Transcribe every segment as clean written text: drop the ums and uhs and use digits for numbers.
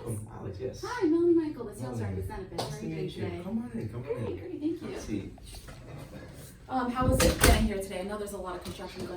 welcome, Alex. Yes. Hi, Melanie Michael, the sales Melanie. rep with Zenefits. How Nice are to you doing meet you. today? Come on in. Come on in. Great, thank you. Let's see. How was it getting here today? I know there's a lot of construction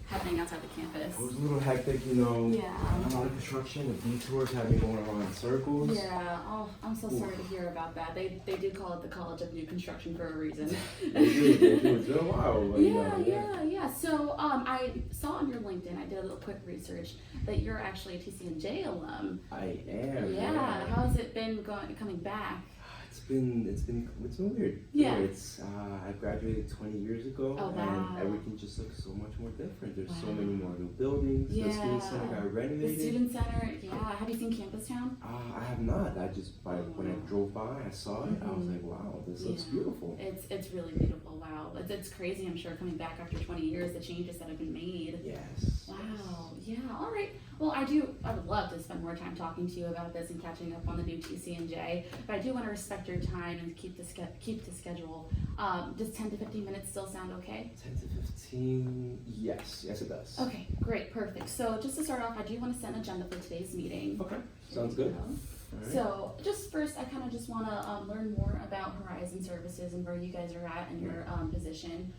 happening outside the campus. It was a little hectic, you know. Yeah. A lot of construction. The detours had me going around in circles. Yeah. Oh, I'm so sorry to hear about that. They do call it the College of New Construction for a reason. They do. It's been a while. But, Yeah. So I saw on your LinkedIn, I did a little quick research that you're actually a TC&J alum. I am. Yeah. How has it been coming back? It's been weird. Yeah. I graduated 20 years ago, Oh, wow. and everything just looks so much more different. There's so many more new buildings. Yeah. The student center got renovated. The student center, yeah. Have you seen Campus Town? I have not. When I drove by, I saw it. I was like, wow, this looks beautiful. It's really beautiful. Wow, it's crazy. I'm sure coming back after 20 years, the changes that have been made. Yes. Wow. Yeah. All right. Well, I would love to spend more time talking to you about this and catching up on the new TC&J. But I do want to respect your time and keep the schedule. Does 10 to 15 minutes still sound okay? 10 to 15. Yes, it does. Okay. Great. Perfect. So just to start off, I do want to set an agenda for today's meeting. Okay. Sounds good. Right. So just first, I kind of just want to learn more about Horizon Services and where you guys are at in your position.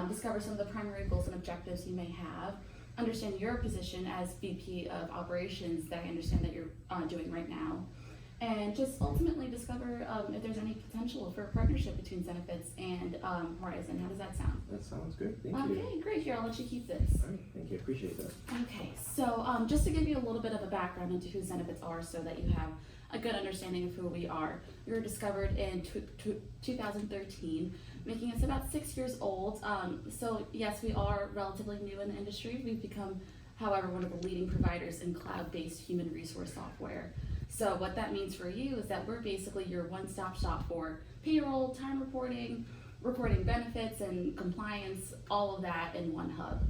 Discover some of the primary goals and objectives you may have. Understand your position as VP of Operations that I understand that you're doing right now. And just ultimately discover if there's any potential for a partnership between Zenefits and Horizon. How does that sound? That sounds good. Thank you. Okay, great. Here, I'll let you keep this. All right. Thank you. Appreciate that. Okay, so just to give you a little bit of a background into who Zenefits are so that you have a good understanding of who we are. We were discovered in 2013, making us about 6 years old. So yes, we are relatively new in the industry. We've become, however, one of the leading providers in cloud-based human resource software. So what that means for you is that we're basically your one-stop shop for payroll, time reporting, recording benefits and compliance, all of that in one hub.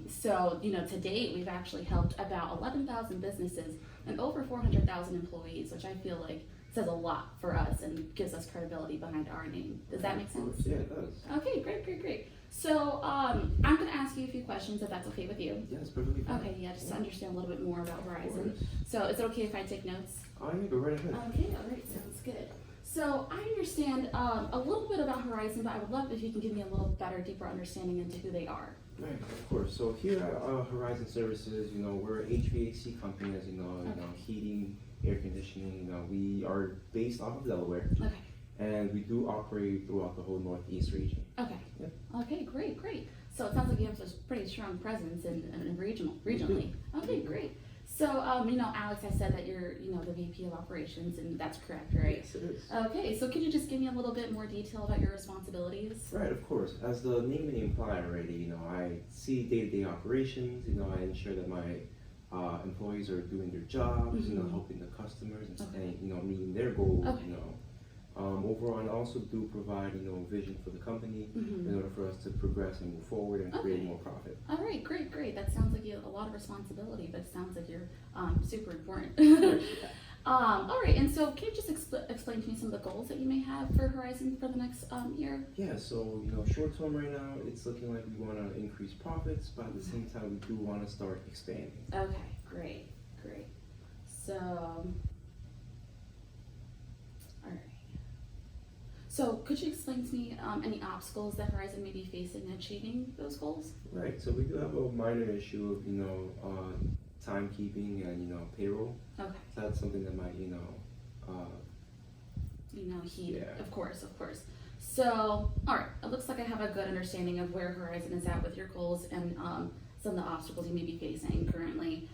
So, to date, we've actually helped about 11,000 businesses and over 400,000 employees, which I feel like says a lot for us and gives us credibility behind our name. Does that make sense? Yeah, it does. Okay, great. So, I'm going to ask you a few questions if that's okay with you. Yes, perfectly fine. Okay, yeah, just to understand a little bit more about Horizon. So, is it okay if I take notes? Oh, yeah, go right ahead. Okay, all right, sounds good. So I understand a little bit about Horizon, but I would love if you can give me a little better, deeper understanding into who they are. Right, of course. So here at Horizon Services, we're an HVAC company, as you know, heating, air conditioning. We are based off of Delaware. Okay. And we do operate throughout the whole Northeast region. Okay. Yep. Okay, great. So it sounds like you have a pretty strong presence in regionally. Okay, great. So, Alex, I said that you're, the VP of Operations, and that's correct, right? Yes, it is. Okay, so could you just give me a little bit more detail about your responsibilities? Right, of course. As the name may imply already, I see day-to-day operations. I ensure that my employees are doing their jobs, helping the customers and meeting their goals. Okay. Overall, I also do provide, vision for the company in order for us to progress and move forward and create more profit. All right, great. That sounds like you have a lot of responsibility, but it sounds like you're super important. All right, and so can you just explain to me some of the goals that you may have for Horizon for the next year? Yeah, so, short term right now, it's looking like we want to increase profits, but at the same time, we do want to start expanding. Okay, great. So, all right. So could you explain to me any obstacles that Horizon may be facing in achieving those goals? Right, so we do have a minor issue of, timekeeping and, payroll. Okay. So that's something that might, heat. Yeah. Of course. So, all right, it looks like I have a good understanding of where Horizon is at with your goals and some of the obstacles you may be facing currently.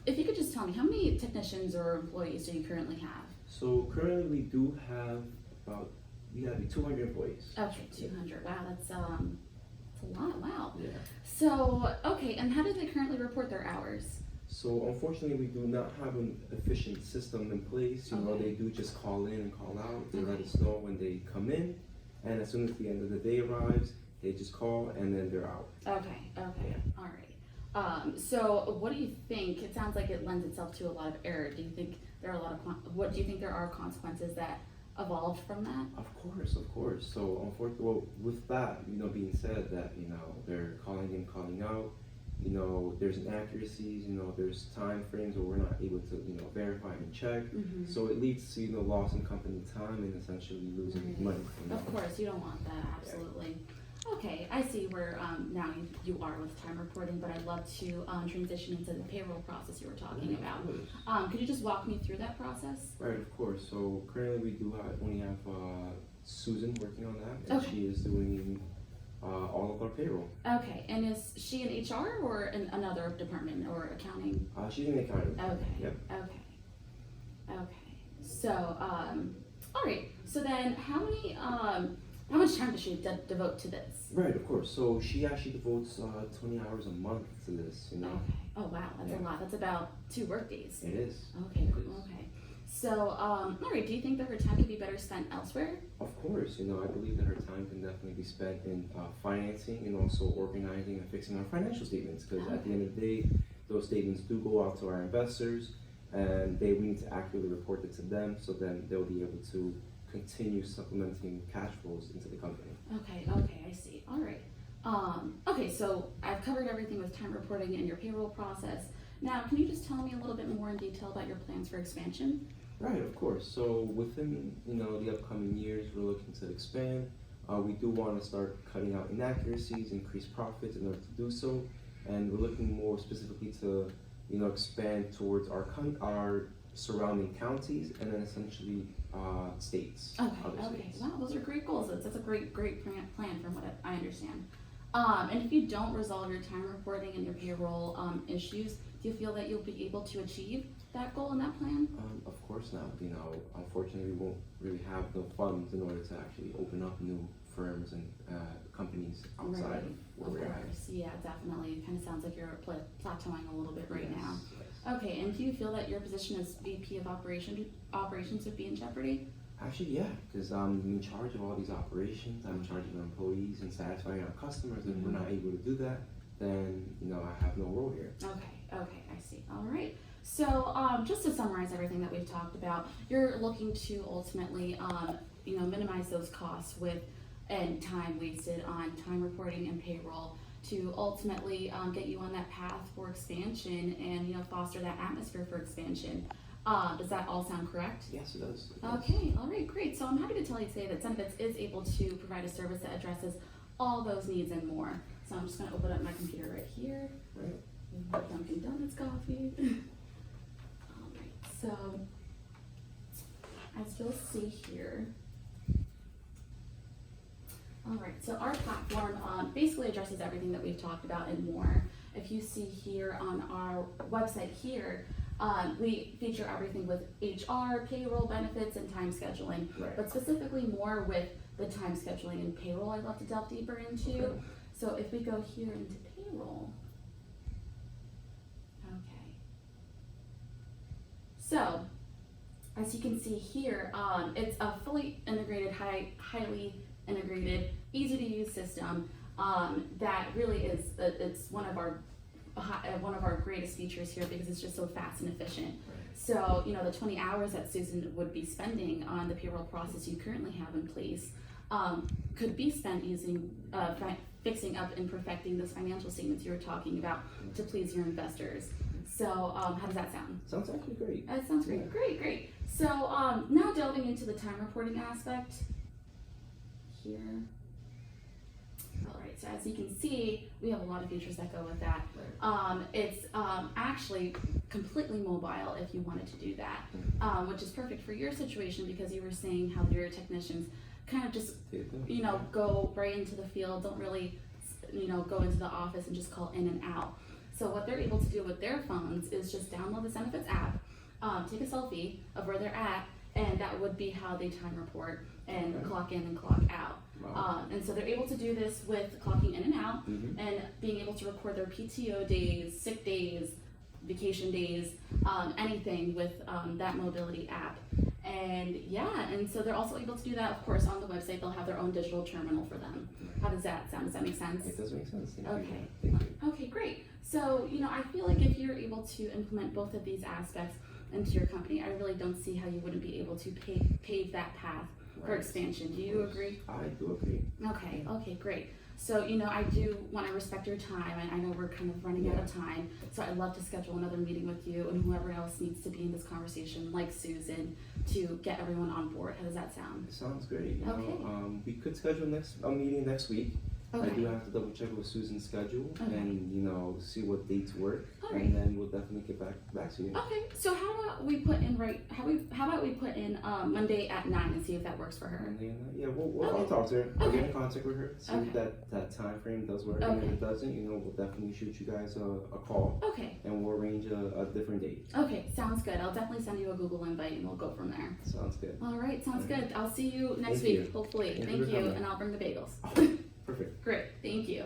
If you could just tell me, how many technicians or employees do you currently have? So currently we do have we have 200 employees. Okay, 200. Wow, that's a lot. Wow. Yeah. So, okay, and how do they currently report their hours? So unfortunately, we do not have an efficient system in place. They do just call in and call out. They let us know when they come in, and as soon as the end of the day arrives, they just call and then they're out. Okay, all right. So what do you think? It sounds like it lends itself to a lot of error. Do you think there are what do you think there are consequences that evolved from that? Of course. So unfortunately, with that, being said that, they're calling in, calling out, you know, there's inaccuracies, you know, there's time frames where we're not able to, you know, verify and check. So it leads to, you know, loss in company time and essentially losing Right. money. You know? Of course, you don't want that, absolutely. Okay, I see where now you are with time reporting, but I'd love to transition into the payroll process you were talking Yeah, about. of course. Could you just walk me through that process? Right, of course. So currently we do only have Susan working on that, and Okay. she is doing all of our payroll. Okay, and is she in HR or in another department or accounting? She's in accounting. Okay. Yep. Okay. So, all right. So then, how much time does she devote to this? Right, of course. So she actually devotes 20 hours a month to this, you know. Okay. Oh wow, that's Yeah. a lot. That's about 2 work days. It is. Okay. It is. Okay. So, all right. Do you think that her time could be better spent elsewhere? Of course, you know, I believe that her time can definitely be spent in financing and also organizing and fixing our financial statements, because at the end of the day, those statements do go out to our investors, and we need to accurately report it to them, so then they'll be able to continue supplementing cash flows into the company. Okay, I see. All right. Okay, so I've covered everything with time reporting and your payroll process. Now, can you just tell me a little bit more in detail about your plans for expansion? Right, of course. So within, you know, the upcoming years, we're looking to expand. We do want to start cutting out inaccuracies, increase profits in order to do so, and we're looking more specifically to, you know, expand towards our surrounding counties and then essentially states. Other Okay. states. Wow, those are great goals. That's a great plan from what I understand. And if you don't resolve your time reporting and your payroll issues, do you feel that you'll be able to achieve that goal in that plan? Of course not. You know, unfortunately, we won't really have the funds in order to actually open up new firms and companies outside of where we're at. course. Yeah, definitely. It kind of sounds like you're plateauing a little bit right Yes, now. yes. Okay, and do you feel that your position as VP of operations would be in jeopardy? Actually, yeah, because I'm in charge of all these operations. I'm in charge of our employees and satisfying our customers. If we're not able to do that, then, you know, I have no role here. Okay, I see. All right. So, just to summarize everything that we've talked about, you're looking to ultimately, minimize those costs and time wasted on time reporting and payroll to ultimately get you on that path for expansion and, foster that atmosphere for expansion. Does that all sound correct? Yes, it does. It does. Okay, all right, great. So I'm happy to tell you today that Zenefits is able to provide a service that addresses all those needs and more. So I'm just going to open up my computer right here. Right. Dunkin' Donuts coffee. All right, so as you'll see here, all right, so our platform basically addresses everything that we've talked about and more. If you see here on our website here, we feature everything with HR, payroll, benefits, and time scheduling, Right. but specifically more with the time scheduling and payroll I'd love to delve deeper into. Okay. So if we go here into payroll, okay. So, as you can see here, it's a fully integrated, highly integrated, easy to use system that really is, it's one of our greatest features here because it's just so fast and efficient. Right. So, the 20 hours that Susan would be spending on the payroll process you currently have in place could be spent using, fixing up and perfecting those financial statements you were talking about to please your investors. So, how does that sound? Sounds actually great. That sounds great. Yeah. Great. So, now delving into the time reporting aspect here. All right, so as you can see, we have a lot of features that go with that. Right. It's actually completely mobile if you wanted to do that, which is perfect for your situation because you were saying how your technicians kind of just, go right into the field, don't really, go into the office and just call in and out. So what they're able to do with their phones is just download the Zenefits app, take a selfie of where they're at, and that would be how they time report and clock in and clock out. Wow. And so they're able to do this with clocking in and out and being able to record their PTO days, sick days, vacation days, anything with that mobility app. And so they're also able to do that, of course, on the website. They'll have their own digital terminal for them. How does that sound? Does that make sense? It does make sense. Thank Okay. you. Thank you. Okay, great. So, I feel like if you're able to implement both of these aspects into your company, I really don't see how you wouldn't be able to pave that path for Right. expansion. Do you agree? I do agree. Okay, great. So, I do want to respect your time, and I know we're kind of running out of time. So I'd love to schedule another meeting with you and whoever else needs to be in this conversation, like Susan, to get everyone on board. How does that sound? It sounds great. Okay. We could schedule a meeting next week. Okay. I do have to double check with Susan's schedule and see what dates work, Alright. and then we'll definitely get back to you. Okay, so how about we put in Monday at 9 and see if that works for her? And then, I'll Okay. talk to her. I'll get Okay. in contact with her, see Okay. if that time frame does work. And if Okay. it doesn't, we'll definitely shoot you guys a call, Okay. and we'll arrange a different date. Okay, sounds good. I'll definitely send you a Google invite and we'll go from there. Sounds good. All right, sounds Alright. good. I'll see you next Thank week, you. hopefully. Thank you Thank for you, coming. and I'll bring the bagels. Perfect. Great, thank you.